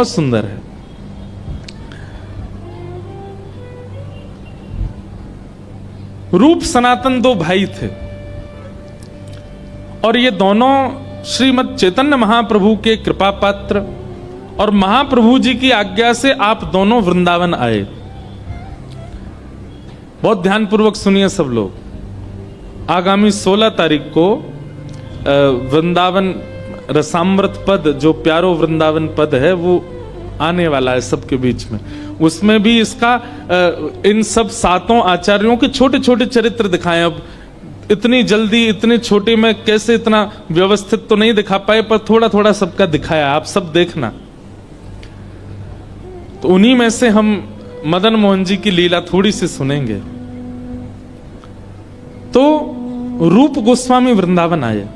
बहुत सुंदर है। रूप सनातन दो भाई थे और ये दोनों श्रीमद् चैतन्य महाप्रभु के कृपा पात्र और महाप्रभु जी की आज्ञा से आप दोनों वृंदावन आए। बहुत ध्यानपूर्वक सुनिए सब लोग। आगामी 16 तारीख को वृंदावन रसामृत पद, जो प्यारो वृंदावन पद है, वो आने वाला है सबके बीच में। उसमें भी इसका इन सब सातों आचार्यों के छोटे छोटे चरित्र दिखाएं। अब इतनी जल्दी इतने छोटे में कैसे इतना व्यवस्थित तो नहीं दिखा पाए, पर थोड़ा थोड़ा सबका दिखाया, आप सब देखना। तो उन्हीं में से हम मदन मोहन जी की लीला थोड़ी सी सुनेंगे। तो रूप गोस्वामी वृंदावन आए।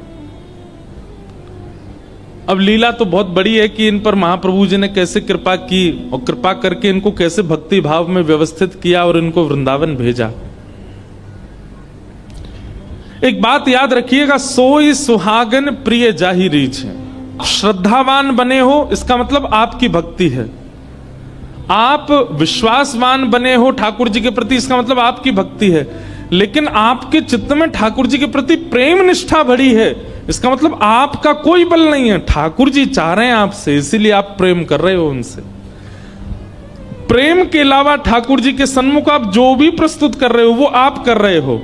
अब लीला तो बहुत बड़ी है कि इन पर महाप्रभु जी ने कैसे कृपा की और कृपा करके इनको कैसे भक्ति भाव में व्यवस्थित किया और इनको वृंदावन भेजा। एक बात याद रखिएगा, सोई सुहागन प्रिय जाहि रीछ। श्रद्धावान बने हो इसका मतलब आपकी भक्ति है। आप विश्वासवान बने हो ठाकुर जी के प्रति, इसका मतलब आपकी भक्ति है। लेकिन आपके चित्त में ठाकुर जी के प्रति प्रेम निष्ठा भरी है, इसका मतलब आपका कोई बल नहीं है। ठाकुर जी चाह रहे हैं आपसे, इसीलिए आप प्रेम कर रहे हो उनसे। प्रेम के अलावा ठाकुर जी के सन्मुख आप जो भी प्रस्तुत कर रहे हो वो आप कर रहे हो,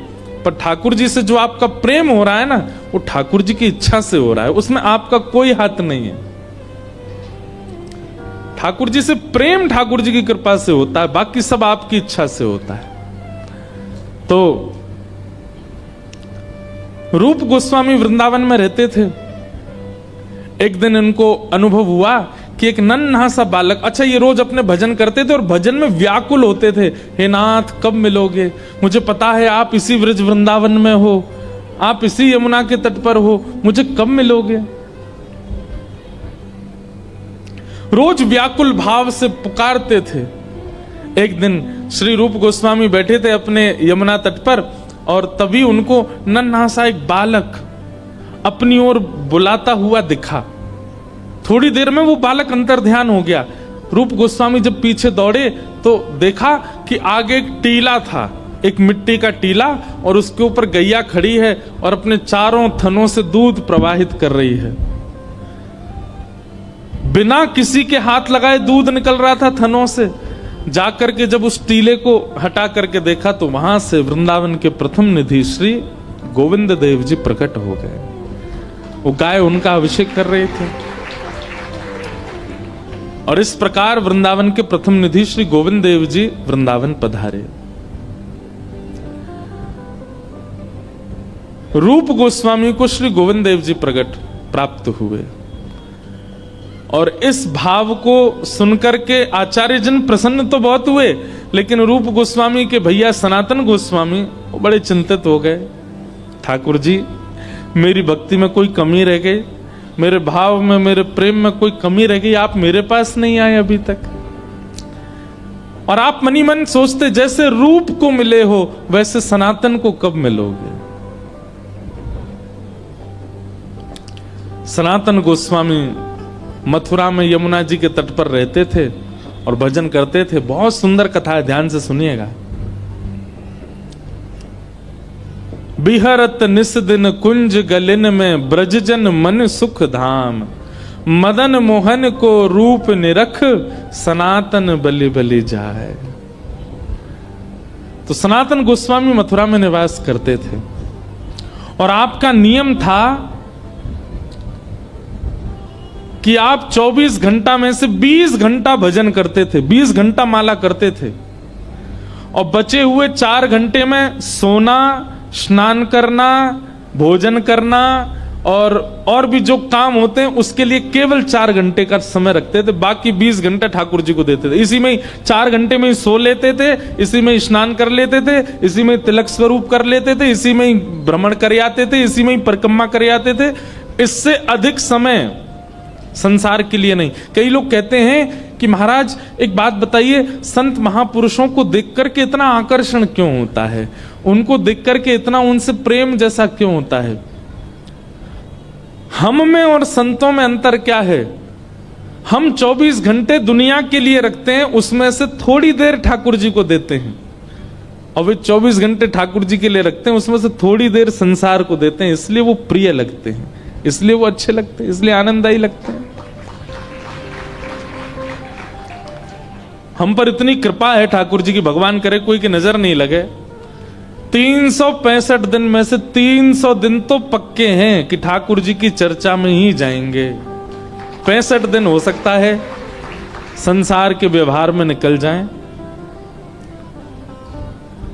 पर ठाकुर जी से जो आपका प्रेम हो रहा है ना, वो ठाकुर जी की इच्छा से हो रहा है, उसमें आपका कोई हाथ नहीं है। ठाकुर जी से प्रेम ठाकुर जी की कृपा से होता है, बाकी सब आपकी इच्छा से होता है। तो रूप गोस्वामी वृंदावन में रहते थे। एक दिन इनको अनुभव हुआ कि एक नन्हा सा बालक, अच्छा ये रोज अपने भजन करते थे और भजन में व्याकुल होते थे, हे नाथ कब मिलोगे, मुझे पता है आप इसी ब्रज वृंदावन में हो, आप इसी यमुना के तट पर हो, मुझे कब मिलोगे। रोज व्याकुल भाव से पुकारते थे। एक दिन श्री रूप गोस्वामी बैठे थे अपने यमुना तट पर और तभी उनको नन्हा सा एक बालक अपनी ओर बुलाता हुआ दिखा। थोड़ी देर में वो बालक अंतर्ध्यान हो गया। रूप गोस्वामी जब पीछे दौड़े तो देखा कि आगे एक टीला था, एक मिट्टी का टीला, और उसके ऊपर गैया खड़ी है और अपने चारों थनों से दूध प्रवाहित कर रही है। बिना किसी के हाथ लगाए दूध निकल रहा था थनों से। जाकर के जब उस टीले को हटा करके देखा तो वहां से वृंदावन के प्रथम निधि श्री गोविंद देव जी प्रकट हो गए। वो गाय उनका अभिषेक कर रहे थे और इस प्रकार वृंदावन के प्रथम निधि श्री गोविंद देव जी वृंदावन पधारे। रूप गोस्वामी को श्री गोविंद देव जी प्रकट प्राप्त हुए और इस भाव को सुनकर के आचार्य जन प्रसन्न तो बहुत हुए, लेकिन रूप गोस्वामी के भैया सनातन गोस्वामी बड़े चिंतित हो गए। ठाकुर जी, मेरी भक्ति में कोई कमी रह गई, मेरे भाव में, मेरे प्रेम में कोई कमी रह गई, आप मेरे पास नहीं आए अभी तक। और आप मनी मन सोचते जैसे रूप को मिले हो वैसे सनातन को कब मिलोगे। सनातन गोस्वामी मथुरा में यमुना जी के तट पर रहते थे और भजन करते थे। बहुत सुंदर कथा है, ध्यान से सुनिएगा। बिहरत निस दिन कुंज गलिन में ब्रजजन मन सुख धाम, मदन मोहन को रूप निरख सनातन बलि बलि जाए। तो सनातन गोस्वामी मथुरा में निवास करते थे और आपका नियम था कि आप 24 घंटा में से 20 घंटा भजन करते थे, 20 घंटा माला करते थे और बचे हुए 4 घंटे में सोना, स्नान करना, भोजन करना और भी जो काम होते हैं उसके लिए केवल 4 घंटे का समय रखते थे। बाकी 20 घंटे ठाकुर जी को देते थे। इसी में 4 घंटे में ही सो लेते थे, इसी में ही स्नान कर लेते थे, इसी में तिलक स्वरूप कर लेते थे, इसी में ही भ्रमण कर आते थे, इसी में ही परिक्रमा कर आते थे। इससे अधिक समय संसार के लिए नहीं। कई लोग कहते हैं कि महाराज एक बात बताइए, संत महापुरुषों को देख करके इतना आकर्षण क्यों होता है, उनको देख करके इतना उनसे प्रेम जैसा क्यों होता है। हम में और संतों में अंतर क्या है? हम 24 घंटे दुनिया के लिए रखते हैं, उसमें से थोड़ी देर ठाकुर जी को देते हैं। और वे 24 घंटे ठाकुर जी के लिए रखते हैं, उसमें से थोड़ी देर संसार को देते हैं। इसलिए वो प्रिय लगते हैं, इसलिए वो अच्छे लगते हैं, इसलिए आनंददायी लगते हैं। हम पर इतनी कृपा है ठाकुर जी की, भगवान करे कोई की नजर नहीं लगे। 365 दिन में से 300 दिन तो पक्के हैं कि ठाकुर जी की चर्चा में ही जाएंगे। 65 दिन हो सकता है संसार के व्यवहार में निकल जाएं।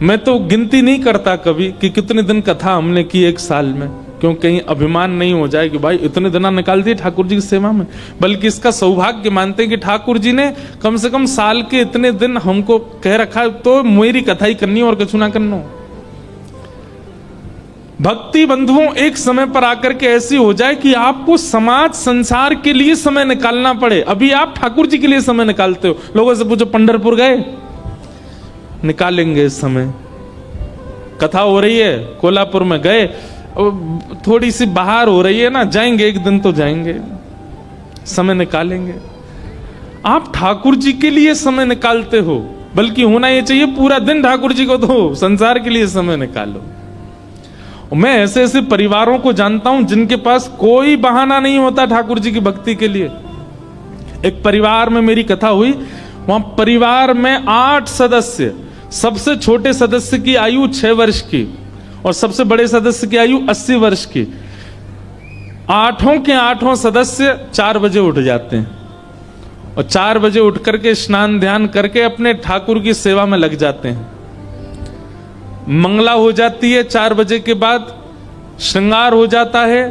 मैं तो गिनती नहीं करता कभी कि कितने दिन कथा हमने की एक साल में, क्यों कहीं अभिमान नहीं हो जाए कि भाई इतने दिन निकाल दिए ठाकुर जी की सेवा में। बल्कि इसका सौभाग्य मानते हैं कि ठाकुर जी ने कम से कम साल के इतने दिन हमको कह रखा है, तो मेरी कथा ही करनी और कछु ना करना। भक्ति बंधुओं, एक समय पर आकर के ऐसी हो जाए कि आपको समाज संसार के लिए समय निकालना पड़े। अभी आप ठाकुर जी के लिए समय निकालते हो। लोगों से पूछो पंढरपुर गए, निकालेंगे इस समय। कथा हो रही है कोल्हापुर में गए, थोड़ी सी बाहर हो रही है ना, जाएंगे एक दिन तो जाएंगे, समय निकालेंगे। आप ठाकुर जी के लिए समय निकालते हो, बल्कि होना यह चाहिए पूरा दिन ठाकुर जी को दो, संसार के लिए समय निकालो। मैं ऐसे ऐसे परिवारों को जानता हूं जिनके पास कोई बहाना नहीं होता ठाकुर जी की भक्ति के लिए। एक परिवार में मेरी कथा हुई, वहां परिवार में 8 सदस्य, सबसे छोटे सदस्य की आयु 6 वर्ष की और सबसे बड़े सदस्य की आयु 80 वर्ष की। 8 के 8 सदस्य 4 बजे उठ जाते हैं और 4 बजे उठ करके स्नान ध्यान करके अपने ठाकुर की सेवा में लग जाते हैं। मंगला हो जाती है, 4 बजे के बाद श्रृंगार हो जाता है,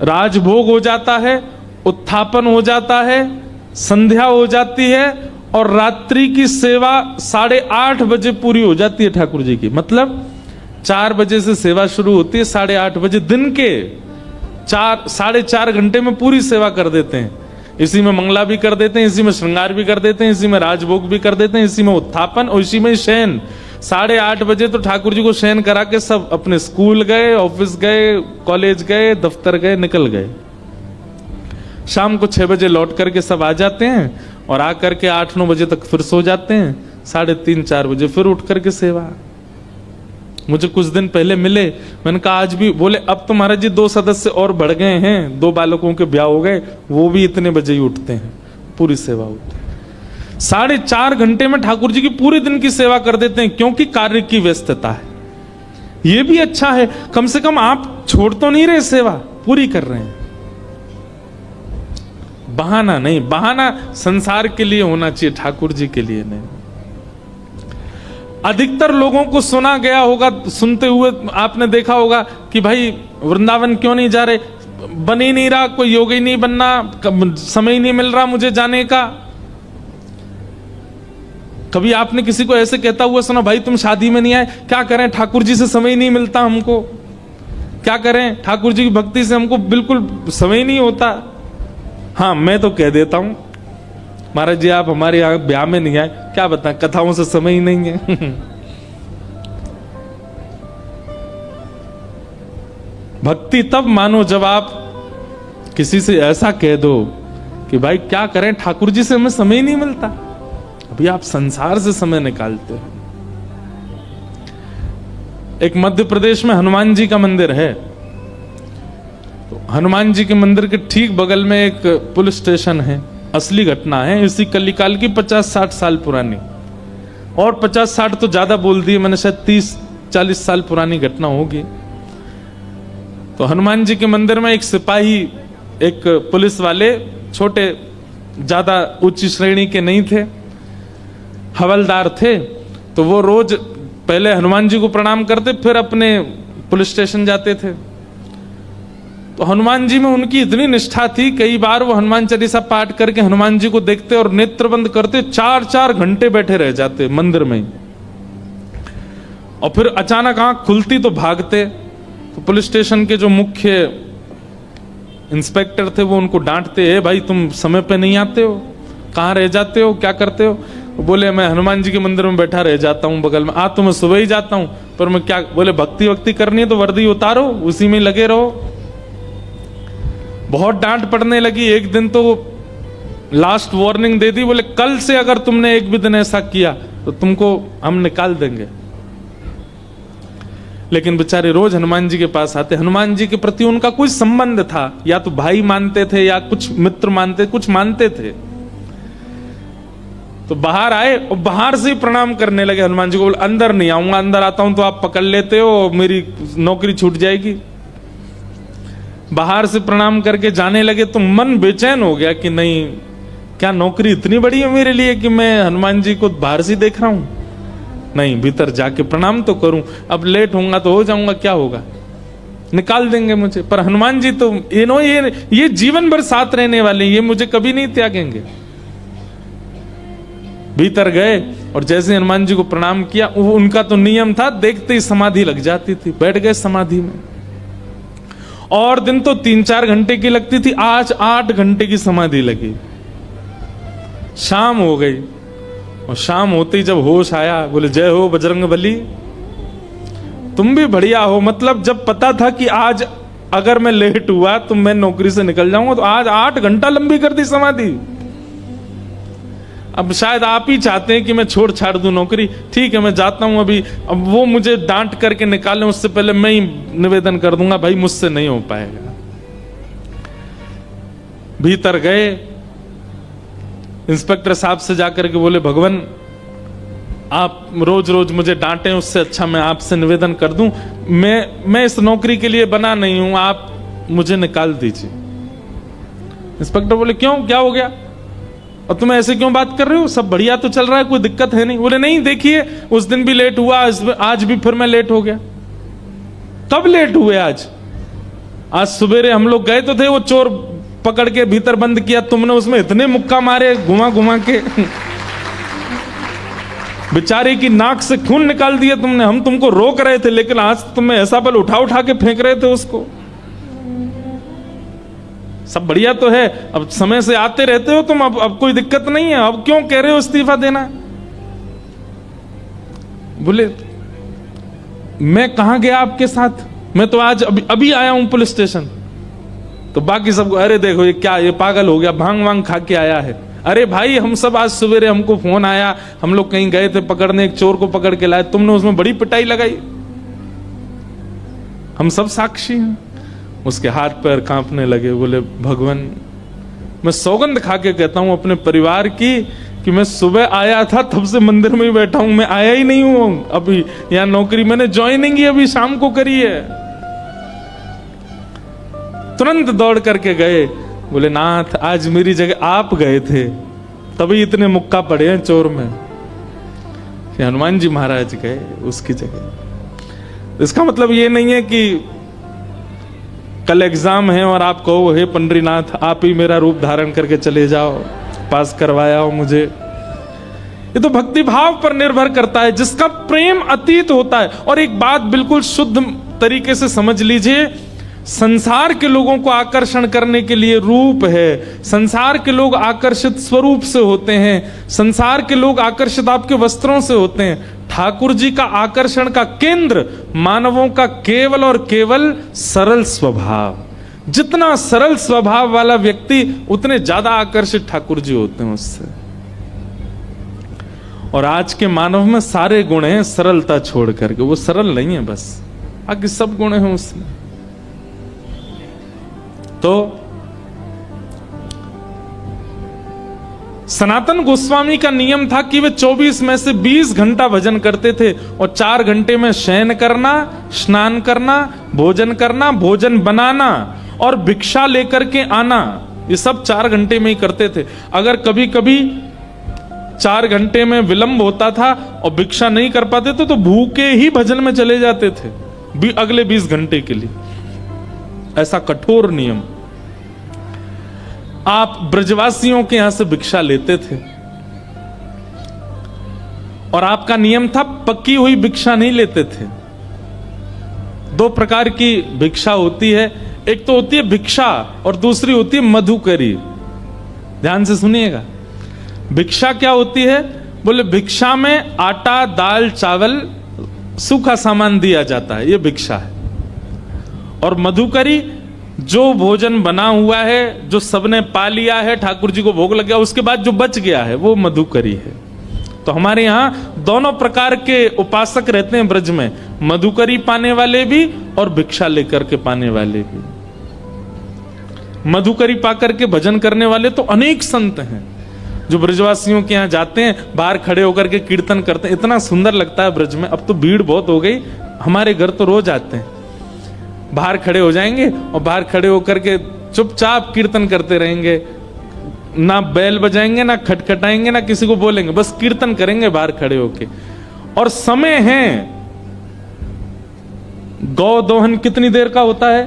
राजभोग हो जाता है, उत्थापन हो जाता है, संध्या हो जाती है और रात्रि की सेवा 8:30 बजे पूरी हो जाती है ठाकुर जी की। मतलब 4 बजे से सेवा शुरू होती है, 8:30 बजे दिन के 4-4.5 घंटे में पूरी सेवा कर देते हैं। इसी में मंगला भी कर देते हैं, इसी में श्रृंगार भी कर देते हैं, इसी में राजभोग भी कर देते हैं, इसी में उत्थापन और इसी में शयन। 8:30 बजे तो ठाकुर जी को शयन करा के सब अपने स्कूल गए, ऑफिस गए, कॉलेज गए, दफ्तर गए, निकल गए। शाम को 6 बजे लौट करके सब आ जाते हैं और आकर के 8-9 बजे तक फिर सो जाते हैं। 3:30-4 बजे फिर उठ करके सेवा। मुझे कुछ दिन पहले मिले, मैंने कहा आज भी, बोले अब तो महाराज जी 2 सदस्य और बढ़ गए हैं, 2 बालकों के ब्याह हो गए, वो भी इतने बजे ही उठते हैं, पूरी सेवा होती है। 4.5 घंटे में ठाकुर जी की पूरे दिन की सेवा कर देते हैं, क्योंकि कार्य की व्यस्तता है। ये भी अच्छा है, कम से कम आप छोड़ तो नहीं रहे, सेवा पूरी कर रहे हैं। बहाना नहीं, बहाना संसार के लिए होना चाहिए, ठाकुर जी के लिए नहीं। अधिकतर लोगों को सुना गया होगा, सुनते हुए आपने देखा होगा कि भाई वृंदावन क्यों नहीं जा रहे, बन ही नहीं रहा, कोई योगी नहीं बनना, समय ही नहीं मिल रहा मुझे जाने का। कभी आपने किसी को ऐसे कहता हुआ सुना, भाई तुम शादी में नहीं आए, क्या करें ठाकुर जी से समय नहीं मिलता हमको, क्या करें ठाकुर जी की भक्ति से हमको बिल्कुल समय नहीं होता। हाँ, मैं तो कह देता हूं महाराज जी आप हमारे यहाँ ब्याह में नहीं आए, क्या बताएं, कथाओं से समय ही नहीं है। भक्ति तब मानो जब आप किसी से ऐसा कह दो कि भाई क्या करें ठाकुर जी से हमें समय ही नहीं मिलता। अभी आप संसार से समय निकालते हो। एक मध्य प्रदेश में हनुमान जी का मंदिर है, तो हनुमान जी के मंदिर के ठीक बगल में एक पुलिस स्टेशन है। असली घटना है, इसी कलिकाल की 50-60 साल पुरानी, और 50-60 तो ज्यादा बोल दिए मैंने, शायद 30-40 साल पुरानी घटना होगी। तो हनुमान जी के मंदिर में एक सिपाही, एक पुलिस वाले, छोटे, ज्यादा उच्च श्रेणी के नहीं थे, हवलदार थे। तो वो रोज पहले हनुमान जी को प्रणाम करते, फिर अपने पुलिस स्टेशन जाते थे। तो हनुमान जी में उनकी इतनी निष्ठा थी, कई बार वो हनुमान चालीसा पाठ करके हनुमान जी को देखते और नेत्र बंद करते 4-4 घंटे बैठे रह जाते मंदिर में ही। और फिर अचानक आंख खुलती तो भागते। तो पुलिस स्टेशन के जो मुख्य इंस्पेक्टर थे वो उनको डांटते, है भाई तुम समय पे नहीं आते हो, कहाँ रह जाते हो, क्या करते हो। बोले मैं हनुमान जी के मंदिर में बैठा रह जाता हूँ बगल में, तो मैं सुबह ही जाता हूँ, पर मैं क्या, बोले भक्ति वक्ति करनी है तो वर्दी उतारो, उसी में लगे रहो। बहुत डांट पड़ने लगी। एक दिन तो लास्ट वार्निंग दे दी, बोले कल से अगर तुमने एक भी दिन ऐसा किया तो तुमको हम निकाल देंगे। लेकिन बेचारे रोज हनुमान जी के पास आते। हनुमान जी के प्रति उनका कोई संबंध था, या तो भाई मानते थे या कुछ मित्र मानते, कुछ मानते थे। तो बाहर आए और बाहर से ही प्रणाम करने लगे हनुमान जी को। बोले अंदर नहीं आऊंगा, अंदर आता हूं तो आप पकड़ लेते हो, मेरी नौकरी छूट जाएगी। बाहर से प्रणाम करके जाने लगे तो मन बेचैन हो गया कि नहीं, क्या नौकरी इतनी बड़ी है मेरे लिए कि मैं हनुमान जी को बाहर से देख रहा हूं? नहीं, भीतर जाके प्रणाम तो करूं। अब लेट होऊंगा तो हो जाऊंगा, क्या होगा, निकाल देंगे मुझे। पर हनुमान जी तो ये जीवन भर साथ रहने वाले, ये मुझे कभी नहीं त्यागेंगे। भीतर गए और जैसे हनुमान जी को प्रणाम किया, उनका तो नियम था, देखते ही समाधि लग जाती थी। बैठ गए समाधि में। और दिन तो 3-4 घंटे की लगती थी, आज 8 घंटे की समाधि लगी। शाम हो गई और शाम होते ही जब होश आया, बोले जय हो बजरंगबली, तुम भी बढ़िया हो। मतलब जब पता था कि आज अगर मैं लेट हुआ तो मैं नौकरी से निकल जाऊंगा, तो आज 8 घंटा लंबी कर दी समाधि। अब शायद आप ही चाहते हैं कि मैं छोड़ छाड़ दूं नौकरी, ठीक है मैं जाता हूं अभी। अब वो मुझे डांट करके निकालें उससे पहले मैं ही निवेदन कर दूंगा, भाई मुझसे नहीं हो पाएगा। भीतर गए, इंस्पेक्टर साहब से जाकर के बोले भगवान आप रोज रोज मुझे डांटें, उससे अच्छा मैं आपसे निवेदन कर दूं, मैं इस नौकरी के लिए बना नहीं हूं, आप मुझे निकाल दीजिए। इंस्पेक्टर बोले क्यों, क्या हो गया, और तुम ऐसे क्यों बात कर रहे हो, सब बढ़िया तो चल रहा है, कोई दिक्कत है नहीं। बोले नहीं, देखिए उस दिन भी लेट हुआ, आज भी फिर मैं लेट हो गया। कब लेट हुए? आज सवेरे हम लोग गए तो थे, वो चोर पकड़ के भीतर बंद किया, तुमने उसमें इतने मुक्का मारे घुमा घुमा के बेचारे की नाक से खून निकाल दिया तुमने। हम तुमको रोक रहे थे, लेकिन आज तुम्हें ऐसा बल उठा उठा के फेंक रहे थे उसको। सब बढ़िया तो है, अब समय से आते रहते हो तुम, अब कोई दिक्कत नहीं है, अब क्यों कह रहे हो इस्तीफा देना? बोले मैं कहां गया आपके साथ, मैं तो आज अभी आया हूं पुलिस स्टेशन। तो बाकी सबको अरे देखो ये क्या, ये पागल हो गया, भांग वांग खा के आया है। अरे भाई हम सब आज सवेरे हमको फोन आया, हम लोग कहीं गए थे पकड़ने, एक चोर को पकड़ के लाए, तुमने उसमें बड़ी पिटाई लगाई, हम सब साक्षी हैं। उसके हाथ पैर कांपने लगे। बोले भगवान मैं सौगंध खा के कहता हूं अपने परिवार की कि मैं सुबह आया था तब से मंदिर में ही बैठा हूं, मैं आया ही नहीं हूं अभी यहां नौकरी, मैंने ज्वाइनिंग ही अभी शाम को करी है। तुरंत दौड़ करके गए। बोले नाथ आज मेरी जगह आप गए थे, तभी इतने मुक्का पड़े हैं चोर में। हनुमान जी महाराज गए उसकी जगह। इसका मतलब ये नहीं है कि कल एग्जाम है और आप कहो हे पंडरीनाथ आप ही मेरा रूप धारण करके चले जाओ, पास करवाया हो मुझे। ये तो भक्ति भाव पर निर्भर करता है, जिसका प्रेम अतीत होता है। और एक बात बिल्कुल शुद्ध तरीके से समझ लीजिए, संसार के लोगों को आकर्षण करने के लिए रूप है, संसार के लोग आकर्षित स्वरूप से होते हैं, संसार के लोग आकर्षित आपके वस्त्रों से होते हैं। ठाकुर जी का आकर्षण का केंद्र मानवों का केवल और केवल सरल स्वभाव। जितना सरल स्वभाव वाला व्यक्ति उतने ज्यादा आकर्षित ठाकुर जी होते हैं उससे। और आज के मानव में सारे गुण हैं सरलता छोड़ करके, वो सरल नहीं है बस, बाकी सब गुण हैं उसमें। तो सनातन गोस्वामी का नियम था कि वे 24 में से 20 घंटा भजन करते थे और 4 घंटे में शयन करना, स्नान करना, भोजन बनाना और भिक्षा लेकर के आना, ये सब 4 घंटे में ही करते थे। अगर कभी कभी 4 घंटे में विलंब होता था और भिक्षा नहीं कर पाते थे तो भूखे ही भजन में चले जाते थे अगले 20 घंटे के लिए। ऐसा कठोर नियम। आप ब्रजवासियों के यहां से भिक्षा लेते थे और आपका नियम था पकी हुई भिक्षा नहीं लेते थे। 2 प्रकार की भिक्षा होती है, एक तो होती है भिक्षा और दूसरी होती है मधुकरी। ध्यान से सुनिएगा, भिक्षा क्या होती है? बोले भिक्षा में आटा, दाल, चावल, सूखा सामान दिया जाता है, यह भिक्षा है। और मधुकरी जो भोजन बना हुआ है, जो सबने पा लिया है, ठाकुर जी को भोग लग गया, उसके बाद जो बच गया है वो मधुकरी है। तो हमारे यहाँ दोनों प्रकार के उपासक रहते हैं ब्रज में, मधुकरी पाने वाले भी और भिक्षा लेकर के पाने वाले भी। मधुकरी पाकर के भजन करने वाले तो अनेक संत हैं जो ब्रजवासियों के यहाँ जाते हैं, बाहर खड़े होकर के कीर्तन करते हैं। इतना सुंदर लगता है ब्रज में। अब तो भीड़ बहुत हो गई, हमारे घर तो रोज आते हैं, बाहर खड़े हो जाएंगे और बाहर खड़े होकर के चुपचाप कीर्तन करते रहेंगे, ना बैल बजाएंगे, ना खटखटाएंगे, ना किसी को बोलेंगे, बस कीर्तन करेंगे बाहर खड़े होके। और समय है, गौ दोहन कितनी देर का होता है?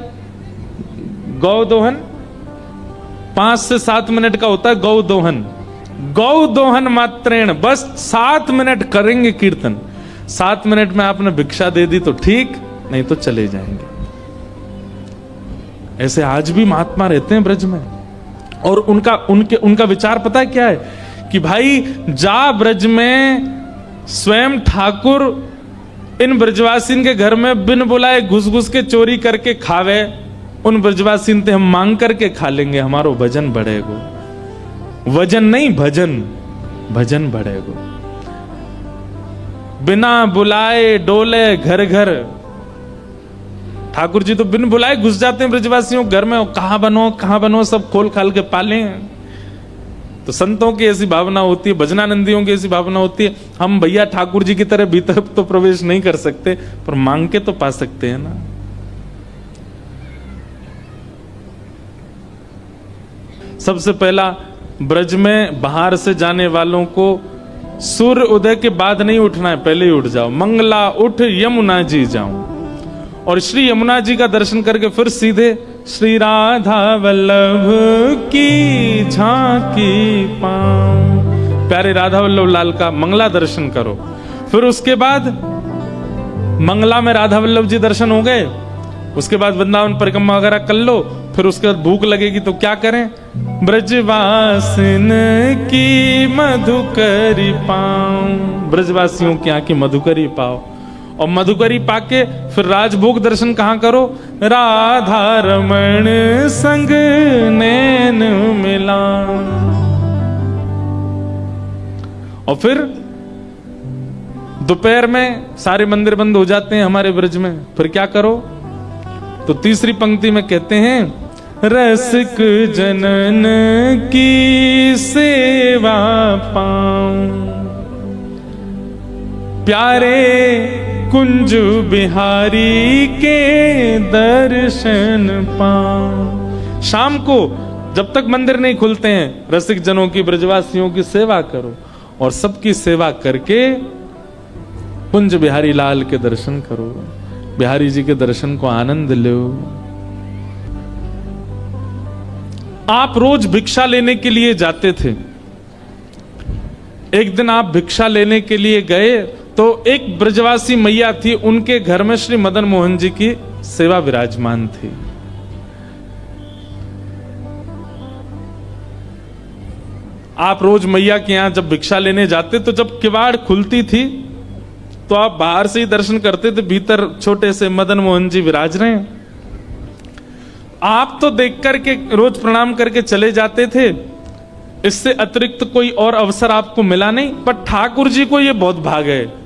गौ दोहन 5 से 7 मिनट का होता है। गौ दोहन, गौ दोहन मात्रेण, बस 7 मिनट करेंगे कीर्तन। 7 मिनट में आपने भिक्षा दे दी तो ठीक, नहीं तो चले जाएंगे। ऐसे आज भी महात्मा रहते हैं ब्रज में। और उनका विचार पता है क्या है? कि भाई जा ब्रज में स्वयं ठाकुर इन ब्रजवासीन के घर में बिन बुलाए घुस घुस के चोरी करके खावे, उन ब्रजवासीन ते हम मांग करके खा लेंगे, हमारो भजन बढ़ेगो। वजन नहीं, भजन, भजन बढ़ेगो। बिना बुलाए डोले घर घर। ठाकुर जी तो बिन बुलाए घुस जाते हैं ब्रजवासियों घर में, कहां बनो सब खोल खाल के पाले। तो संतों की ऐसी भावना होती है, भजनानंदियों की ऐसी भावना होती है, हम भैया ठाकुर जी की तरह भीतर तो प्रवेश नहीं कर सकते, पर मांग के तो पा सकते हैं ना। सबसे पहला, ब्रज में बाहर से जाने वालों को सूर्य उदय के बाद नहीं उठना है, पहले ही उठ जाओ। मंगला उठ यमुना जी जाऊं, और श्री यमुना जी का दर्शन करके फिर सीधे श्री राधा वल्लभ की झांकी पाऊं, प्यारे राधा वल्लभ लाल का मंगला दर्शन करो। फिर उसके बाद मंगला में राधा वल्लभ जी दर्शन हो गए, उसके बाद वृंदावन परिक्रमा वगैरह कर लो। फिर उसके बाद भूख लगेगी तो क्या करें? ब्रजवासिन की मधुकरी पाऊं, ब्रजवासियों की यहाँ की मधुकरी पाओ। और मधुकरी पाके फिर राजभोग दर्शन कहां करो? राधा रमण संग नैन मिला। और फिर दोपहर में सारे मंदिर बंद हो जाते हैं हमारे ब्रज में, फिर क्या करो? तो तीसरी पंक्ति में कहते हैं, रसिक जनन की सेवा पाऊं, प्यारे कुंज बिहारी के दर्शन पाऊं। शाम को जब तक मंदिर नहीं खुलते हैं, रसिक जनों की, ब्रजवासियों की सेवा करो, और सबकी सेवा करके कुंज बिहारी लाल के दर्शन करो, बिहारी जी के दर्शन को आनंद लो। आप रोज भिक्षा लेने के लिए जाते थे। एक दिन आप भिक्षा लेने के लिए गए तो एक ब्रजवासी मैया थी, उनके घर में श्री मदन मोहन जी की सेवा विराजमान थी। आप रोज मैया के यहां जब भिक्षा लेने जाते तो जब किवाड़ खुलती थी तो आप बाहर से ही दर्शन करते थे, भीतर छोटे से मदन मोहन जी विराज रहे हैं। आप तो देख करके रोज प्रणाम करके चले जाते थे, इससे अतिरिक्त कोई और अवसर आपको मिला नहीं। पर ठाकुर जी को ये बहुत भाग है,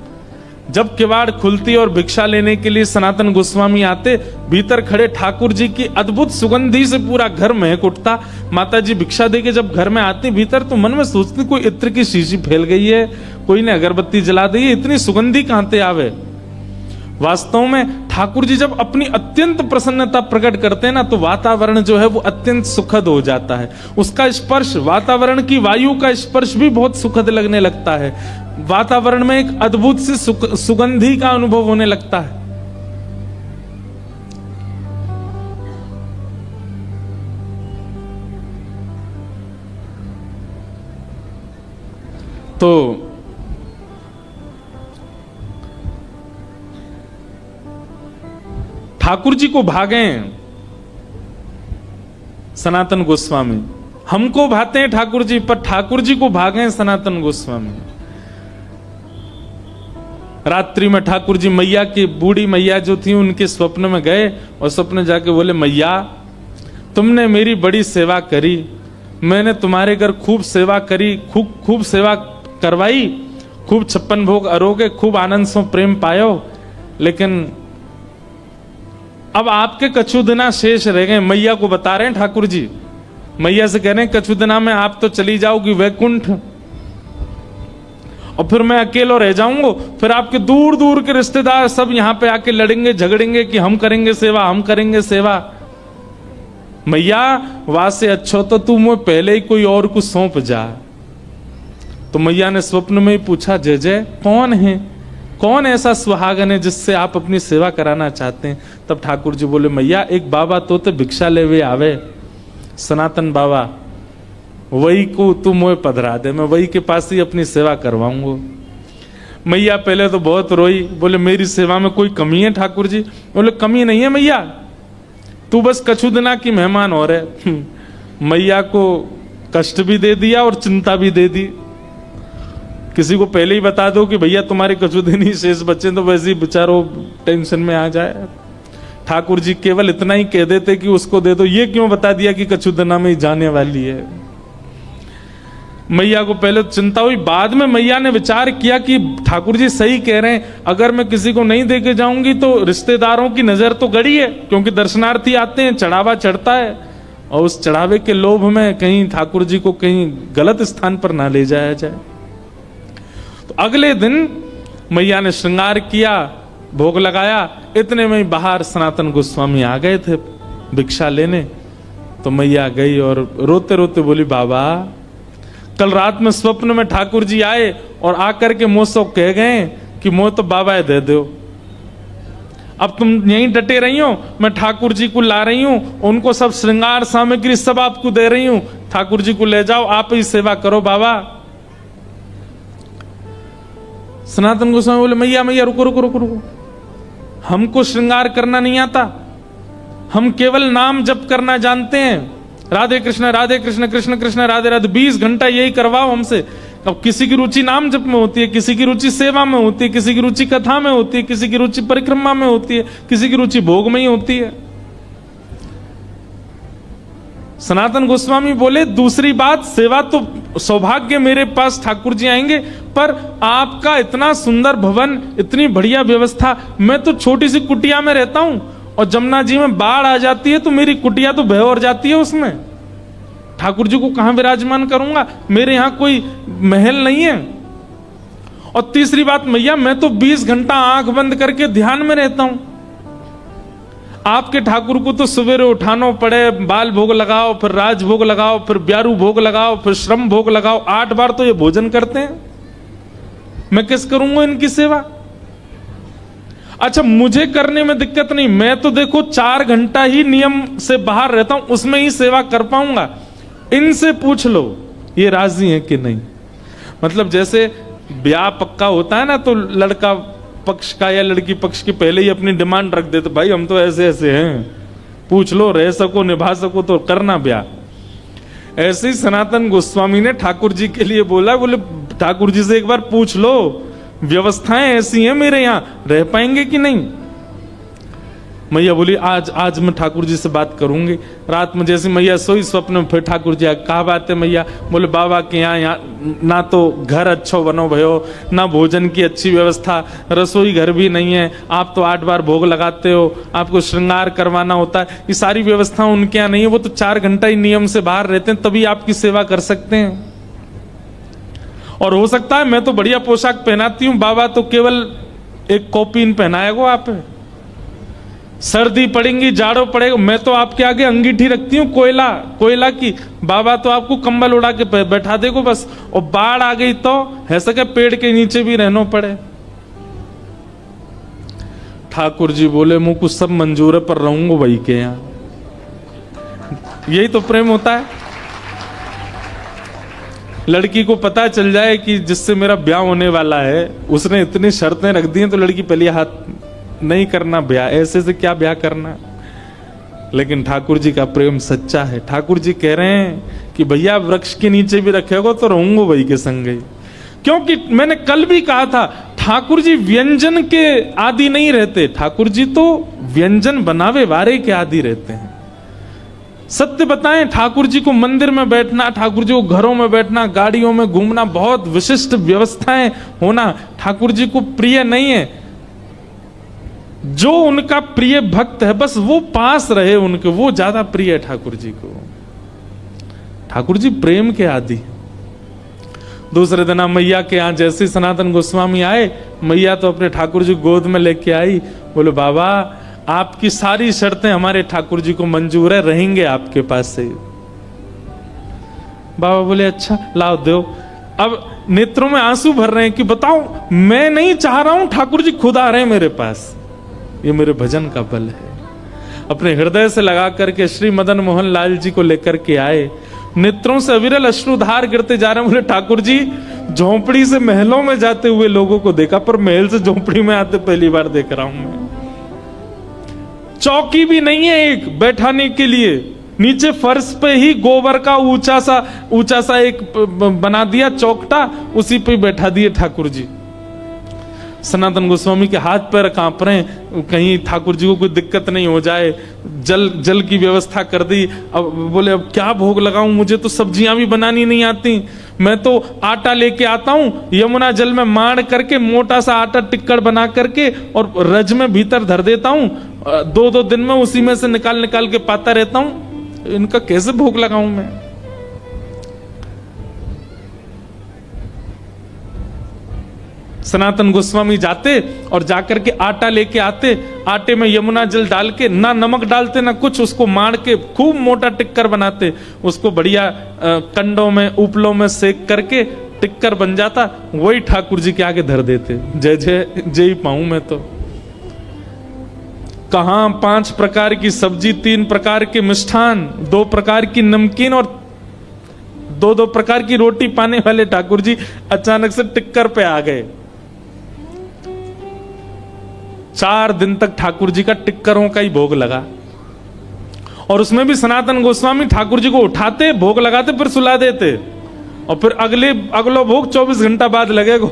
जब किवाड़ खुलती और भिक्षा लेने के लिए सनातन गोस्वामी आते, भीतर खड़े ठाकुर जी की अद्भुत सुगंधी से पूरा घर महक उठता। माता जी भिक्षा देके जब घर में आती भीतर, तो मन में सोचती कोई इत्र की शीशी फैल गई है, कोई ने अगरबत्ती जला दी है, इतनी सुगंधी कहां से आवे। वास्तव में ठाकुर जी जब अपनी अत्यंत प्रसन्नता प्रकट करते हैं ना, तो वातावरण जो है वो अत्यंत सुखद हो जाता है। उसका स्पर्श, वातावरण की वायु का स्पर्श भी बहुत सुखद लगने लगता है। वातावरण में एक अद्भुत सी सुगंधी का अनुभव होने लगता है। तो ठाकुर जी को भागे सनातन गोस्वामी, हमको भाते हैं ठाकुर जी, पर ठाकुर जी को भागे सनातन गोस्वामी। रात्रि में ठाकुर जी मैया की, बूढ़ी मैया जो थी, उनके स्वप्न में गए और स्वप्न जाके बोले, मैया तुमने मेरी बड़ी सेवा करी, मैंने तुम्हारे घर खूब सेवा करी, खूब सेवा करवाई, खूब 56 भोग अरोगे, खूब आनंद सो प्रेम पायो, लेकिन अब आपके कछु दिना शेष रह गए। मैया को बता रहे हैं ठाकुर जी, मैया से कह रहे हैं कछु दिना में आप तो चली जाओगी वैकुंठ, और फिर मैं अकेला रह जाऊंगा, फिर आपके दूर दूर के रिश्तेदार सब यहां पे आके लड़ेंगे झगड़ेंगे कि हम करेंगे सेवा, हम करेंगे सेवा। मैया वहां से अच्छा तो तू मुझे पहले ही कोई और को सौंप जा। तो मैया ने स्वप्न में ही पूछा, जय जय कौन है, कौन ऐसा सुहागन है जिससे आप अपनी सेवा कराना चाहते हैं? तब ठाकुर जी बोले, मैया एक बाबा तो भिक्षा लेवे आवे, सनातन बाबा, वही को तू मुझे पधरा दे, मैं वही के पास ही अपनी सेवा करवाऊंगा। मैया पहले तो बहुत रोई, बोले मेरी सेवा में कोई कमी है ठाकुर जी? बोले कमी नहीं है मैया, तू बस कछु दिना की मेहमान हो रहे। मैया को कष्ट भी दे दिया और चिंता भी दे दी। किसी को पहले ही बता दो कि भैया तुम्हारे कछु दिन ही शेष बच्चे, तो वैसे ही बेचारो टेंशन में आ जाए। ठाकुर जी केवल इतना ही कह देते कि उसको दे दो, ये क्यों बता दिया कि कछु दिना में ही जाने वाली है। मैया को पहले तो चिंता हुई, बाद में मैया ने विचार किया कि ठाकुर जी सही कह रहे हैं, अगर मैं किसी को नहीं दे के जाऊंगी तो रिश्तेदारों की नजर तो गड़ी है, क्योंकि दर्शनार्थी आते हैं, चढ़ावा चढ़ता है, और उस चढ़ावे के लोभ में कहीं ठाकुर जी को कहीं गलत स्थान पर ना ले जाया जाए। तो अगले दिन मैया ने श्रृंगार किया, भोग लगाया, इतने में ही बाहर सनातन गोस्वामी आ गए थे भिक्षा लेने। तो मैया गई और रोते रोते बोली, बाबा कल रात में स्वप्न में ठाकुर जी आए और आकर के मुझसे कह गए कि मुझे तो बाबा दे दो, अब तुम यहीं डटे रही हो, मैं ठाकुर जी को ला रही हूं, उनको सब श्रृंगार सामग्री सब आपको दे रही हूं, ठाकुर जी को ले जाओ, आप ही सेवा करो बाबा। सनातन गोस्वामी बोले, मैया मैया रुको रुको रुको रुको, हमको श्रृंगार करना नहीं आता, हम केवल नाम जप करना जानते हैं, राधे कृष्ण कृष्ण कृष्ण राधे राधे, 20 घंटा यही करवाओ हमसे। अब किसी की रुचि नाम जप में होती है, किसी की रुचि सेवा में होती है, किसी की रुचि कथा में होती है, किसी की रुचि परिक्रमा में होती है, किसी की रुचि भोग में ही होती है। सनातन गोस्वामी बोले, दूसरी बात, सेवा तो सौभाग्य मेरे पास ठाकुर जी आएंगे, पर आपका इतना सुंदर भवन, इतनी बढ़िया व्यवस्था, मैं तो छोटी सी कुटिया में रहता हूं, और जमुना जी में बाढ़ आ जाती है तो मेरी कुटिया तो भय और जाती है, उसमें ठाकुर जी को कहां विराजमान करूंगा, मेरे यहां कोई महल नहीं है। और तीसरी बात मैया, मैं तो 20 घंटा आंख बंद करके ध्यान में रहता हूं, आपके ठाकुर को तो सवेरे उठाना पड़े, बाल भोग लगाओ, फिर राज भोग लगाओ, फिर ब्यारू भोग लगाओ, फिर श्रम भोग लगाओ, 8 बार तो ये भोजन करते हैं, मैं किस करूंगा इनकी सेवा? अच्छा मुझे करने में दिक्कत नहीं, मैं तो देखो 4 घंटा ही नियम से बाहर रहता हूं, उसमें ही सेवा कर पाऊंगा, इनसे पूछ लो ये राजी है कि नहीं। मतलब जैसे ब्याह पक्का होता है ना, तो लड़का पक्ष का या लड़की पक्ष की पहले ही अपनी डिमांड रख देते, भाई हम तो ऐसे ऐसे हैं, पूछ लो, रह सको निभा सको तो करना ब्याह। ऐसे ही सनातन गोस्वामी ने ठाकुर जी के लिए बोला, बोले ठाकुर जी से एक बार पूछ लो, व्यवस्थाएं ऐसी हैं मेरे यहां, रह पाएंगे कि नहीं। मैया बोली, आज मैं ठाकुर जी से बात करूंगी। रात में जैसे मैया सोई, स्वप्न में फिर ठाकुर जी कहा बात है मैया? बोले बाबा के यहाँ ना तो घर अच्छो बनो भयो, ना भोजन की अच्छी व्यवस्था, रसोई घर भी नहीं है, आप तो 8 बार भोग लगाते हो, आपको श्रृंगार करवाना होता है, ये सारी व्यवस्था उनके यहाँ नहीं है, वो तो 4 घंटा ही नियम से बाहर रहते हैं, तभी आपकी सेवा कर सकते हैं। और हो सकता है मैं तो बढ़िया पोशाक पहनाती हूं, बाबा तो केवल एक कॉपीन पहनाएगा, आप सर्दी पड़ेंगी, जाड़ो पड़ेगा, मैं तो आपके आगे अंगीठी रखती हूँ कोयला की, बाबा तो आपको कंबल उड़ा के बैठा देगो बस, और बाढ़ आ गई तो है सके पेड़ के नीचे भी रहना पड़े। ठाकुर जी बोले, मुझको सब मंजूर है, पर रहूंगा वही के यहाँ। यही तो प्रेम होता है। लड़की को पता चल जाए कि जिससे मेरा ब्याह होने वाला है उसने इतनी शर्तें रख दी हैं, तो लड़की पहले हाथ नहीं करना ब्याह, ऐसे से क्या ब्याह करना। लेकिन ठाकुर जी का प्रेम सच्चा है। ठाकुर जी कह रहे हैं कि भैया वृक्ष के नीचे भी रखेगा तो रहूंगा वही के संग ही, क्योंकि मैंने कल भी कहा था, ठाकुर जी व्यंजन के आदि नहीं रहते, ठाकुर जी तो व्यंजन बनावे वारे के आदि रहते हैं। सत्य बताएं, ठाकुर जी को मंदिर में बैठना, ठाकुर जी को घरों में बैठना, गाड़ियों में घूमना, बहुत विशिष्ट व्यवस्थाएं होना ठाकुर जी को प्रिय नहीं है। जो उनका प्रिय भक्त है बस वो पास रहे उनके, वो ज्यादा प्रिय है ठाकुर जी को। ठाकुर जी प्रेम के आदि। दूसरे दिन मैया के यहाँ जैसे सनातन गोस्वामी आए, मैया तो अपने ठाकुर जी गोद में लेके आई, बोले बाबा आपकी सारी शर्तें हमारे ठाकुर जी को मंजूर है, रहेंगे आपके पास से। बाबा बोले अच्छा लाओ दो। अब नेत्रों में आंसू भर रहे हैं कि बताओ मैं नहीं चाह रहा हूं, ठाकुर जी खुद आ रहे हैं मेरे पास। ये मेरे भजन का बल है। अपने हृदय से लगा करके श्री मदन मोहन लाल जी को लेकर के आए, नेत्रों से अविरल अश्रुधार गिरते जा रहे हैं। बोले ठाकुर जी झोंपड़ी से महलों में जाते हुए लोगों को देखा, पर महल से झोंपड़ी में आते पहली बार देख रहा हूं मैं। चौकी भी नहीं है एक बैठाने के लिए, नीचे फर्श पे ही गोबर का ऊंचा सा एक बना दिया चौकटा, उसी पे बैठा दिए ठाकुर जी। सनातन गोस्वामी के हाथ पैर कांप रहे हैं, कहीं ठाकुर जी को कोई दिक्कत नहीं हो जाए। जल की व्यवस्था कर दी। अब बोले अब क्या भोग लगाऊं, मुझे तो सब्जियां भी बनानी नहीं आती, मैं तो आटा लेके आता हूं, यमुना जल में माड़ करके मोटा सा आटा टिक्कड़ बना करके और रज में भीतर धर देता हूं, 2-2 दिन में उसी में से निकाल के पाता रहता हूं, इनका कैसे भोग लगाऊं मैं। सनातन गोस्वामी जाते और जाकर के आटा लेके आते, आटे में यमुना जल डाल के, ना नमक डालते ना कुछ, उसको मार के खूब मोटा टिक्कर बनाते, उसको बढ़िया कंडों में उपलों में सेक करके टिक्कर बन जाता, वही ठाकुर जी के आगे धर देते। जय जय जय पाऊं मैं तो। कहां 5 प्रकार की सब्जी, 3 प्रकार के मिष्ठान, 2 प्रकार की नमकीन और 2-2 प्रकार की रोटी पाने वाले ठाकुर जी अचानक से टिक्कर पे आ गए। 4 दिन तक ठाकुर जी का टिक्करों का ही भोग लगा, और उसमें भी सनातन गोस्वामी ठाकुर जी को उठाते, भोग लगाते, फिर सुला देते, और फिर अगलो भोग 24 घंटा बाद लगेगा।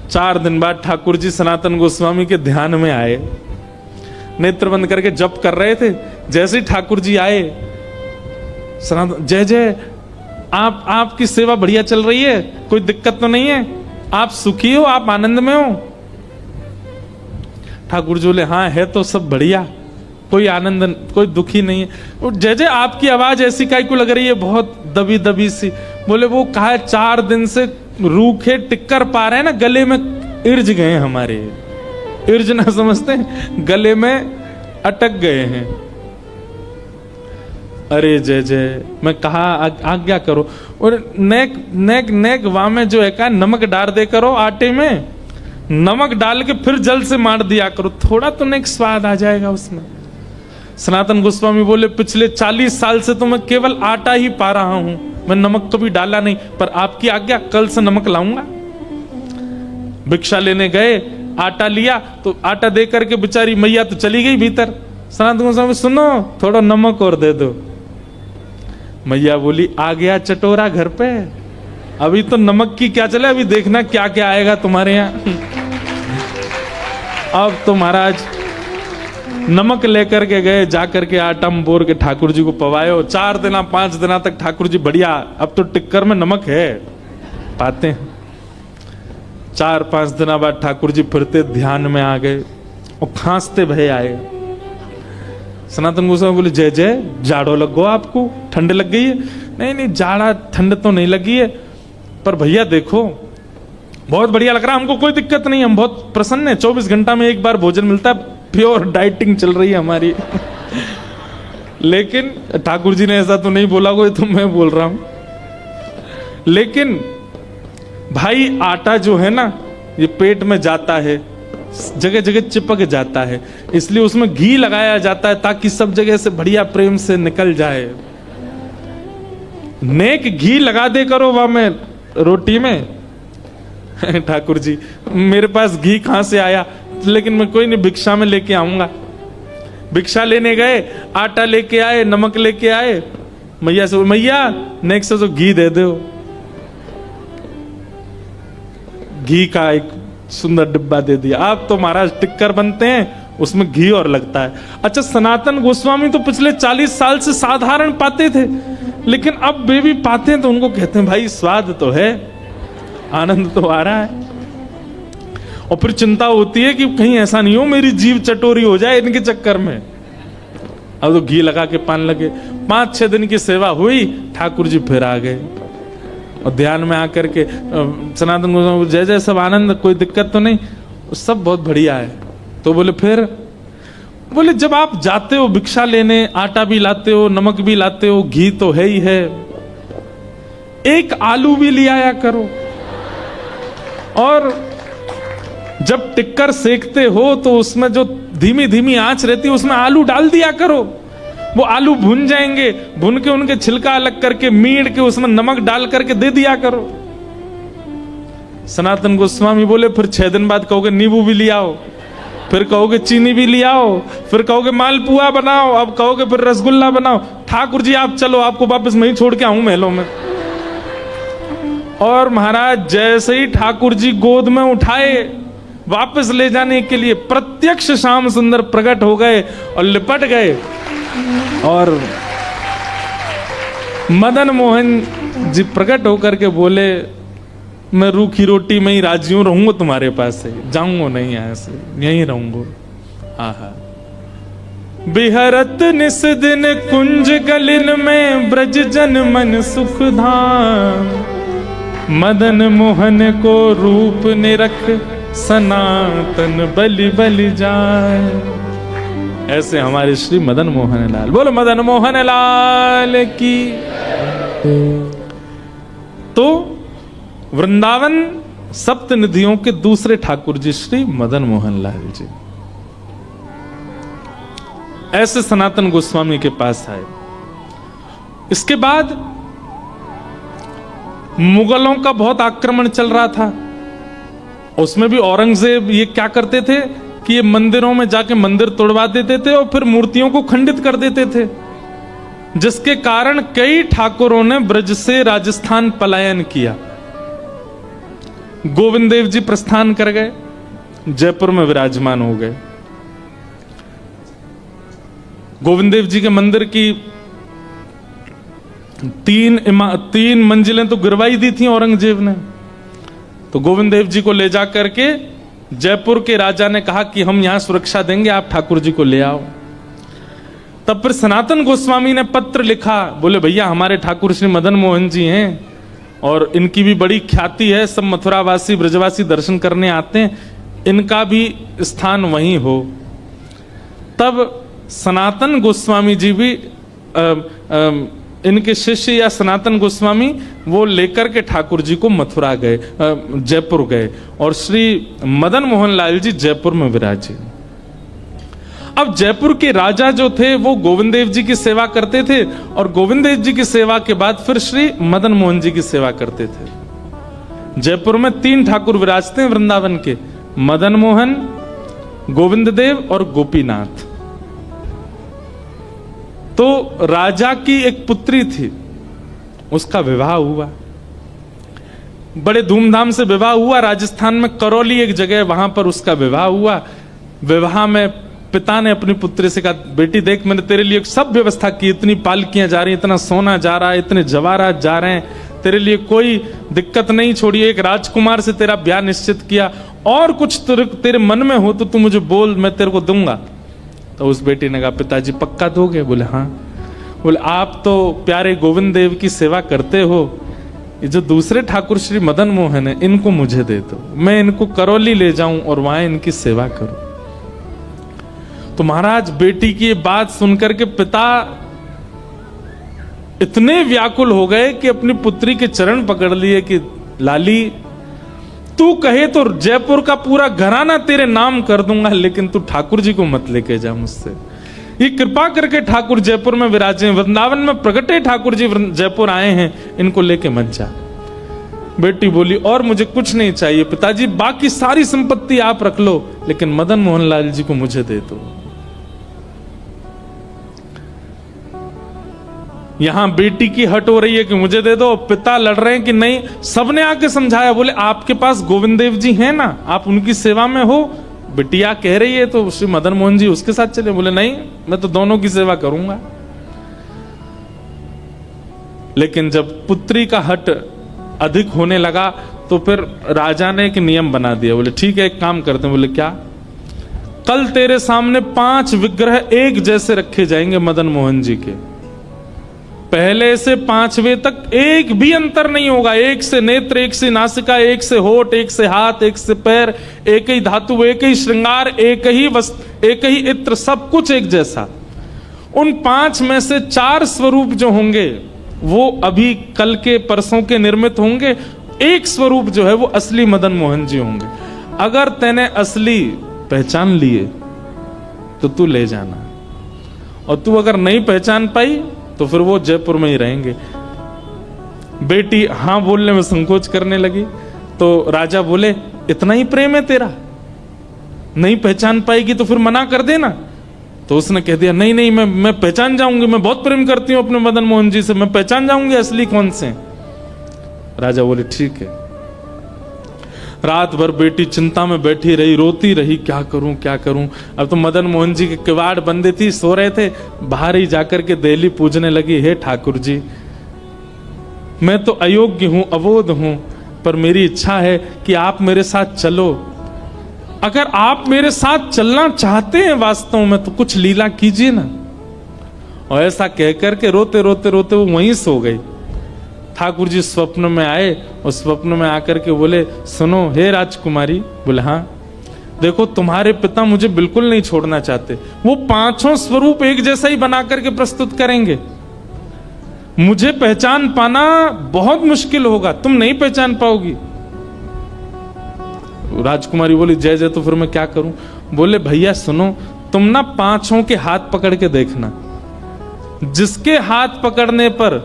4 दिन बाद ठाकुर जी सनातन गोस्वामी के ध्यान में आए, नेत्र बंद करके जप कर रहे थे। जैसे ही ठाकुर जी आए, सनातन जय जय, आपकी सेवा बढ़िया चल रही है, कोई दिक्कत तो नहीं है, आप सुखी हो, आप आनंद में हो। ठाकुर जी बोले हाँ है तो सब बढ़िया, कोई आनंद, कोई दुखी नहीं है। जय जय आपकी आवाज ऐसी काहे को लग रही है, बहुत दबी दबी सी। बोले वो कहा है 4 दिन से रूखे टिक्कर पा रहे हैं ना, गले में इर्ज गए हैं हमारे, इर्ज ना समझते हैं, गले में अटक गए हैं। अरे जय जय, मैं कहा आज्ञा करो, और नेक वाह में जो है का नमक डाल दे करो आटे में, नमक डाल के फिर जल से मार दिया करो, थोड़ा तो नेक स्वाद आ जाएगा उसमें। सनातन गोस्वामी बोले पिछले 40 साल से तो मैं केवल आटा ही पा रहा हूं, मैं नमक कभी डाला नहीं, पर आपकी आज्ञा कल से नमक लाऊंगा। भिक्षा लेने गए, आटा लिया तो आटा दे करके बेचारी मैया तो चली गई भीतर। सनातन गोस्वामी सुनो थोड़ा नमक और दे दो। मैया बोली आ गया चटोरा घर पे, अभी तो नमक की क्या चले, अभी देखना क्या क्या आएगा तुम्हारे यहाँ। अब तो महाराज नमक लेकर के गए, जाकर के आटा बोर के ठाकुर जी को पवायो। 4 दिन 5 दिन तक ठाकुर जी बढ़िया, अब तो टिक्कर में नमक है पाते हैं। 4-5 दिन बाद ठाकुर जी फिरते ध्यान में आ गए और खांसते भय आए। सनातन गोस्वामी बोले जय जय, जाड़ो लग गो आपको, ठंड लग गई है? नहीं जाड़ा ठंड तो नहीं लगी है, पर भैया देखो बहुत बढ़िया लग रहा है, हमको कोई दिक्कत नहीं, हम बहुत प्रसन्न है, 24 घंटा में एक बार भोजन मिलता है, प्योर डाइटिंग चल रही है हमारी। लेकिन ठाकुर जी ने ऐसा तो नहीं बोला, कोई तो मैं बोल रहा हूं। लेकिन भाई आटा जो है ना, ये पेट में जाता है, जगह जगह चिपक जाता है, इसलिए उसमें घी लगाया जाता है ताकि सब जगह से बढ़िया प्रेम से निकल जाए। नेक घी लगा दे करो वहां में रोटी में। ठाकुर जी मेरे पास घी कहां से आया, लेकिन मैं कोई नहीं, भिक्षा में लेके आऊंगा। भिक्षा लेने गए, आटा लेके आए, नमक लेके आए, मैया से मैया नेक्स्ट से तो घी दे दो। घी का एक सुंदर डिब्बा दे दिया। आप तो महाराज टिक्कर बनते हैं, उसमें घी और लगता है। अच्छा, सनातन गोस्वामी तो पिछले 40 साल से साधारण पाते थे, लेकिन अब वे भी पाते हैं तो उनको कहते हैं भाई स्वाद तो है, आनंद तो आ रहा है। और फिर चिंता होती है कि कहीं ऐसा नहीं हो मेरी जीभ चटोरी हो जाए इनके चक्कर में। अब तो घी लगा के पान लगे। 5-6 दिन की सेवा हुई, ठाकुर जी फिर आ गए और ध्यान में आकर के सनातन गोस्वामी जय जय, सब आनंद, कोई दिक्कत तो नहीं, सब बहुत बढ़िया है। तो बोले फिर, बोले जब आप जाते हो भिक्षा लेने, आटा भी लाते हो, नमक भी लाते हो, घी तो है ही है, एक आलू भी ले आया करो। और जब टिक्कर सेकते हो तो उसमें जो धीमी धीमी आंच रहती है उसमें आलू डाल दिया करो, वो आलू भुन जाएंगे, भुन के उनके छिलका अलग करके मीड़ के उसमें नमक डाल करके दे दिया करो। सनातन गोस्वामी बोले फिर 6 दिन बाद कहोगे नींबू भी ले आओ, फिर कहोगे चीनी भी ले आओ, फिर कहोगे मालपुआ बनाओ, अब कहोगे फिर रसगुल्ला बनाओ। ठाकुर जी आप चलो, आपको वापस मैं ही छोड़ के आऊं महलों में। और महाराज जैसे ही ठाकुर जी गोद में उठाए वापस ले जाने के लिए, प्रत्यक्ष श्याम सुंदर प्रकट हो गए और लिपट गए। और मदन मोहन जी प्रकट होकर के बोले मैं रूखी रोटी में ही राजी हूं, रहूंगा तुम्हारे पास से, जाऊंगा नहीं यहां से, यहीं रहूंगा। आहा, बिहरत निस दिन कुंज गलिन में, ब्रज जन मन सुख धाम, मदन मोहन को रूप निरख, सनातन बलि बलि जाए। ऐसे हमारे श्री मदन मोहन लाल, बोलो मदन मोहन लाल की। तो वृंदावन सप्त निधियों के दूसरे ठाकुर जी श्री मदन मोहन लाल जी ऐसे सनातन गोस्वामी के पास आए। इसके बाद मुगलों का बहुत आक्रमण चल रहा था, उसमें भी औरंगजेब ये क्या करते थे कि ये मंदिरों में जाके मंदिर तोड़वा देते थे और फिर मूर्तियों को खंडित कर देते थे, जिसके कारण कई ठाकुरों ने ब्रज से राजस्थान पलायन किया। गोविंद देव जी प्रस्थान कर गए, जयपुर में विराजमान हो गए। गोविंद देव जी के मंदिर की 3 मंजिलें तो गिरवाई दी थी औरंगजेब ने। तो गोविंद देव जी को ले जा करके जयपुर के राजा ने कहा कि हम यहां सुरक्षा देंगे, आप ठाकुर जी को ले आओ। तब फिर सनातन गोस्वामी ने पत्र लिखा, बोले भैया हमारे ठाकुर श्री मदन मोहन जी हैं और इनकी भी बड़ी ख्याति है, सब मथुरावासी ब्रजवासी दर्शन करने आते हैं, इनका भी स्थान वहीं हो। तब सनातन गोस्वामी जी भी इनके शिष्य या सनातन गोस्वामी वो लेकर के ठाकुर जी को मथुरा गए, जयपुर गए और श्री मदन मोहन लाल जी जयपुर में विराजे। अब जयपुर के राजा जो थे वो गोविंद देव जी की सेवा करते थे और गोविंद देव जी की सेवा के बाद फिर श्री मदन मोहन जी की सेवा करते थे। जयपुर में 3 ठाकुर विराजते हैं वृंदावन के, मदन मोहन, गोविंद देव और गोपीनाथ। तो राजा की एक पुत्री थी, उसका विवाह हुआ, बड़े धूमधाम से विवाह हुआ। राजस्थान में करौली एक जगह, वहां पर उसका विवाह हुआ। विवाह में पिता ने अपनी पुत्री से कहा बेटी देख मैंने तेरे लिए सब व्यवस्था की, इतनी पालकियां जा रही, इतना सोना जा रहा है, इतने जवाहरात जा रहे हैं, तेरे लिए कोई दिक्कत नहीं छोड़ी। एक राजकुमार से तेरा ब्याह निश्चित किया, और कुछ तेरे मन में हो तो तू मुझे बोल, मैं तेरे को दूंगा। तो उस बेटी ने कहा पिताजी पक्का दोगे? बोले हाँ। बोले आप तो प्यारे गोविंद देव की सेवा करते हो, ये जो दूसरे ठाकुर श्री मदन मोहन है इनको मुझे दे दो, मैं इनको करौली ले जाऊं और वहां इनकी सेवा करूं। तो महाराज बेटी की ये बात सुनकर के पिता इतने व्याकुल हो गए कि अपनी पुत्री के चरण पकड़ लिए कि लाली तू कहे तो जयपुर का पूरा घराना तेरे नाम कर दूंगा, लेकिन तू ठाकुर जी को मत लेके जा मुझसे। ये कृपा करके ठाकुर जयपुर में विराजे, वृंदावन में प्रगटे ठाकुर जी जयपुर आए हैं, इनको लेके मत जा। बेटी बोली और मुझे कुछ नहीं चाहिए पिताजी, बाकी सारी संपत्ति आप रख लो, लेकिन मदन मोहन लाल जी को मुझे दे दो। यहां बेटी की हट हो रही है कि मुझे दे दो, पिता लड़ रहे हैं कि नहीं। सबने आके समझाया, बोले आपके पास गोविंद देव जी हैं ना, आप उनकी सेवा में हो, बिटिया कह रही है तो श्री मदन मोहन जी उसके साथ चले। बोले नहीं, मैं तो दोनों की सेवा करूंगा। लेकिन जब पुत्री का हट अधिक होने लगा तो फिर राजा ने एक नियम बना दिया। बोले ठीक है, एक काम करते हैं। बोले क्या? कल तेरे सामने 5 विग्रह एक जैसे रखे जाएंगे मदन मोहन जी के। पहले से 5वें तक एक भी अंतर नहीं होगा। एक से नेत्र, एक से नासिका, एक से होठ, एक से हाथ, एक से पैर, एक ही धातु, एक ही श्रृंगार, एक ही वस्त्र, एक ही इत्र, सब कुछ एक जैसा। उन 5 में से 4 स्वरूप जो होंगे वो अभी कल के परसों के निर्मित होंगे। एक स्वरूप जो है वो असली मदन मोहन जी होंगे। अगर तैने असली पहचान लिए तो तू ले जाना, और तू अगर नहीं पहचान पाई तो फिर वो जयपुर में ही रहेंगे। बेटी हां बोलने में संकोच करने लगी तो राजा बोले इतना ही प्रेम है तेरा, नहीं पहचान पाएगी तो फिर मना कर देना। तो उसने कह दिया नहीं नहीं, मैं पहचान जाऊंगी, मैं बहुत प्रेम करती हूं अपने मदन मोहन जी से, मैं पहचान जाऊंगी असली कौन से। राजा बोले ठीक है। रात भर बेटी चिंता में बैठी रही, रोती रही, क्या करूं क्या करूं। अब तो मदन मोहन जी के किवाड़ बंदे थी, सो रहे थे। बाहर ही जाकर के देहली पूजने लगी, हे ठाकुर जी मैं तो अयोग्य हूं, अबोध हूं, पर मेरी इच्छा है कि आप मेरे साथ चलो। अगर आप मेरे साथ चलना चाहते हैं वास्तव में तो कुछ लीला कीजिए ना। और ऐसा कहकर के रोते रोते रोते वो वहीं सो गई। ठाकुर जी स्वप्न में आए और स्वप्न में आकर के बोले सुनो हे राजकुमारी। बोले हाँ। देखो तुम्हारे पिता मुझे बिल्कुल नहीं छोड़ना चाहते, वो 5 स्वरूप एक जैसा ही बना करके प्रस्तुत करेंगे। मुझे पहचान पाना बहुत मुश्किल होगा, तुम नहीं पहचान पाओगी। राजकुमारी बोली जय जय, तो फिर मैं क्या करूं। बोले भैया सुनो, तुम ना 5 के हाथ पकड़ के देखना, जिसके हाथ पकड़ने पर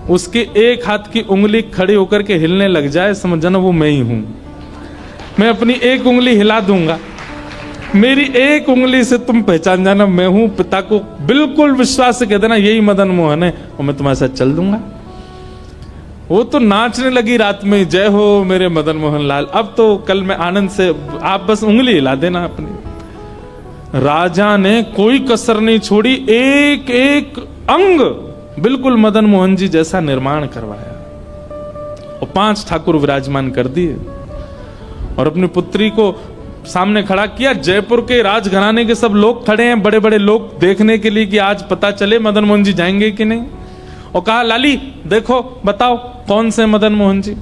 उसके एक हाथ की उंगली खड़ी होकर के हिलने लग जाए समझना वो मैं ही हूं। मैं अपनी एक उंगली हिला दूंगा, मेरी एक उंगली से तुम पहचान जाना मैं हूं। पिता को बिल्कुल विश्वास से कह देना यही मदन मोहन है और मैं तुम्हारे साथ चल दूंगा। वो तो नाचने लगी रात में, जय हो मेरे मदन मोहन लाल। अब तो कल मैं आनंद से, आप बस उंगली हिला देना अपनी। राजा ने कोई कसर नहीं छोड़ी, एक एक अंग बिल्कुल मदन मोहन जी जैसा निर्माण करवाया और 5 ठाकुर विराजमान कर दिए और अपनी पुत्री को सामने खड़ा किया। जयपुर के राजघराने के सब लोग खड़े हैं, बड़े बड़े लोग देखने के लिए कि आज पता चले मदन मोहन जी जाएंगे कि नहीं। और कहा लाली देखो बताओ कौन से मदन मोहन जी।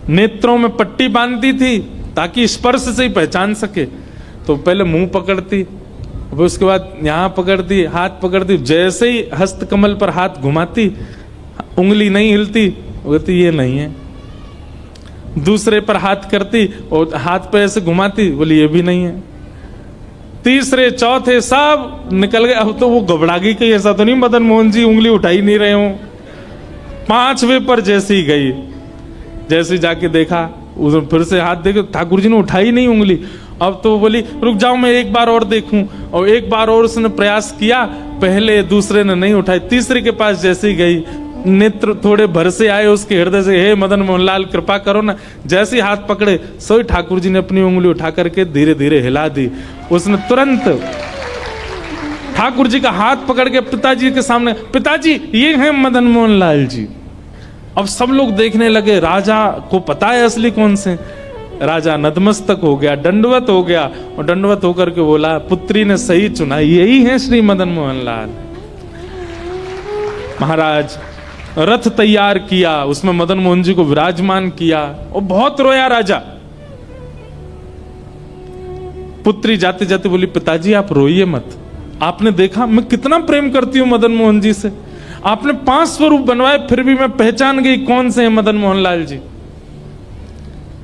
नेत्रों में पट्टी बांधती थी ताकि स्पर्श से ही पहचान सके। तो पहले मुंह पकड़ती, उसके बाद यहां पकड़ती, हाथ पकड़ती, जैसे ही हस्त कमल पर हाथ घुमाती उंगली नहीं हिलती, बोलती ये नहीं है। दूसरे पर हाथ करती और हाथ पे ऐसे घुमाती, बोली ये भी नहीं है। तीसरे चौथे सब निकल गए। अब तो वो घबरा गई कि ऐसा तो नहीं मदन मोहन जी उंगली उठा ही नहीं रहे हो। 5वें पर जैसी गई, जैसे जाके देखा, उसने फिर से हाथ देखे, ठाकुर जी ने उठाई नहीं उंगली। अब तो बोली रुक जाओ मैं एक बार और देखूं। और एक बार और उसने प्रयास किया, पहले दूसरे ने नहीं उठाई। तीसरे के पास जैसे ही गई, नेत्र थोड़े भर से आए उसके हृदय से, हे मदन मोहनलाल कृपा करो ना। जैसे हाथ पकड़े सोई ठाकुर जी ने अपनी उंगली उठा करके धीरे धीरे हिला दी। उसने तुरंत ठाकुर जी का हाथ पकड़ के पिताजी के सामने, पिताजी ये हैं मदन मोहनलाल जी। अब सब लोग देखने लगे, राजा को पता है असली कौन से। राजा नतमस्तक हो गया, दंडवत हो गया और दंडवत होकर के बोला पुत्री ने सही चुना, यही है श्री मदन मोहनलाल। महाराज रथ तैयार किया, उसमें मदन मोहन जी को विराजमान किया और बहुत रोया राजा। पुत्री जाते जाते बोली पिताजी आप रोइए मत, आपने देखा मैं कितना प्रेम करती हूं मदन मोहन जी से। आपने 5 स्वरूप बनवाए फिर भी मैं पहचान गई कौन से हैं मदन मोहनलाल जी।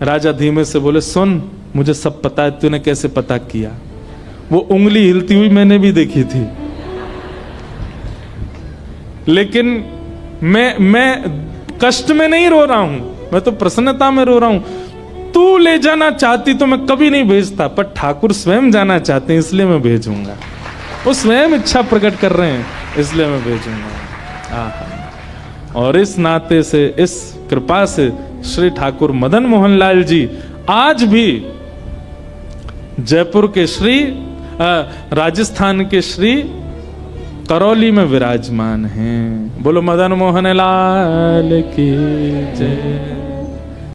राजा धीमे से बोले सुन मुझे सब पता है, तूने कैसे पता किया। वो उंगली हिलती हुई मैंने भी देखी थी, लेकिन मैं कष्ट में नहीं रो रहा हूं, मैं तो प्रसन्नता में रो रहा हूं। तू ले जाना चाहती तो मैं कभी नहीं भेजता, पर ठाकुर स्वयं जाना चाहते हैं इसलिए मैं भेजूंगा। वो स्वयं इच्छा प्रकट कर रहे हैं इसलिए मैं भेजूंगा। और इस नाते से, इस कृपा से श्री ठाकुर मदन मोहनलाल जी आज भी जयपुर के श्री राजस्थान के श्री करौली में विराजमान हैं। बोलो मदन मोहन लाल की जय।